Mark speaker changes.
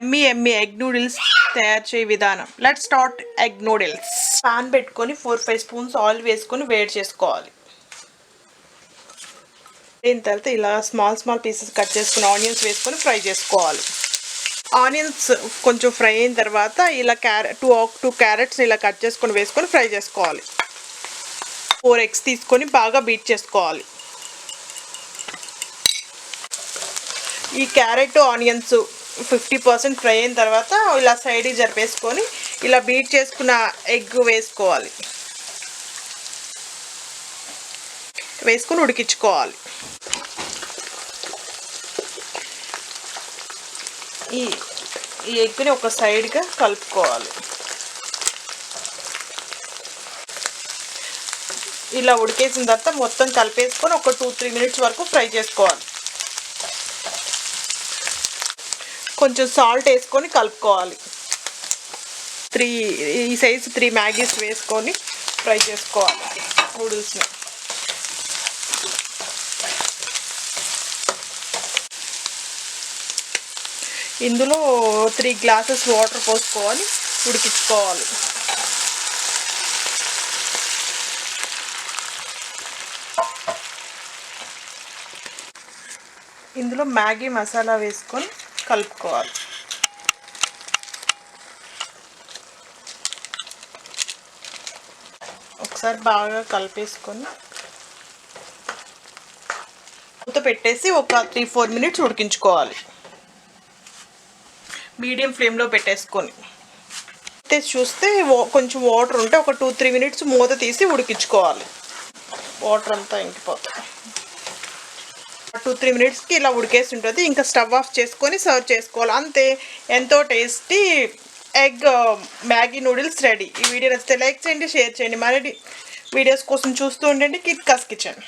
Speaker 1: ఎమ్మి egg noodles తయారు చేయ విధానం. Let's start egg noodles. Pan పెట్టుకొని 4-5 స్పూన్స్ ఆయిల్ వేసుకొని వేడి చేసుకోవాలి. దీని తర్వాత ఇలా స్మాల్ పీసెస్ కట్ చేసుకుని ఆనియన్స్ వేసుకొని ఫ్రై చేసుకోవాలి. ఆనియన్స్ కొంచెం ఫ్రై అయిన తర్వాత ఇలా టూ క్యారెట్స్ ఇలా కట్ చేసుకొని వేసుకొని ఫ్రై చేసుకోవాలి. 4 ఎగ్స్ తీసుకొని బాగా బీట్ చేసుకోవాలి. ఈ క్యారెట్ ఆనియన్స్ 50% ఫ్రై అయిన తర్వాత ఇలా సైడ్కి జరిపేసుకొని ఇలా బీట్ చేసుకున్న ఎగ్ వేసుకొని ఉడికించుకోవాలి. ఈ ఎగ్ని ఒక సైడ్గా కలుపుకోవాలి. ఇలా ఉడికేసిన తర్వాత మొత్తం కలిపేసుకొని ఒక 2-3 మినిట్స్ వరకు ఫ్రై చేసుకోవాలి. కొంచెం సాల్ట్ వేసుకొని కలుపుకోవాలి. ఈ సైజు 3 మ్యాగీస్ వేసుకొని ఫ్రై చేసుకోవాలి నూడిల్స్ని. ఇందులో 3 గ్లాసెస్ వాటర్ పోసుకొని ఉడికించుకోవాలి. ఇందులో మ్యాగీ మసాలా వేసుకొని కలుపుకోవాలి. ఒకసారి బాగా కలిపేసుకొని మూత పెట్టేసి ఒక 3-4 మినిట్స్ ఉడికించుకోవాలి. మీడియం ఫ్లేమ్లో పెట్టేసుకొని చూస్తే కొంచెం వాటర్ ఉంటే ఒక 2-3 మినిట్స్ మూత తీసి ఉడికించుకోవాలి. వాటర్ అంతా ఇంకిపోతుంది. 2-3 మినిట్స్కి ఇలా ఉడికేసి ఉంటుంది. ఇంకా స్టవ్ ఆఫ్ చేసుకొని సర్వ్ చేసుకోవాలి. అంతే, ఎంతో tasty egg Maggi noodles ready. ఈ వీడియో నచ్చితే లైక్ చేయండి, షేర్ చేయండి. మరిన్ని వీడియోస్ కోసం చూస్తూ ఉండండి కిర్తికాస్ కిచెన్.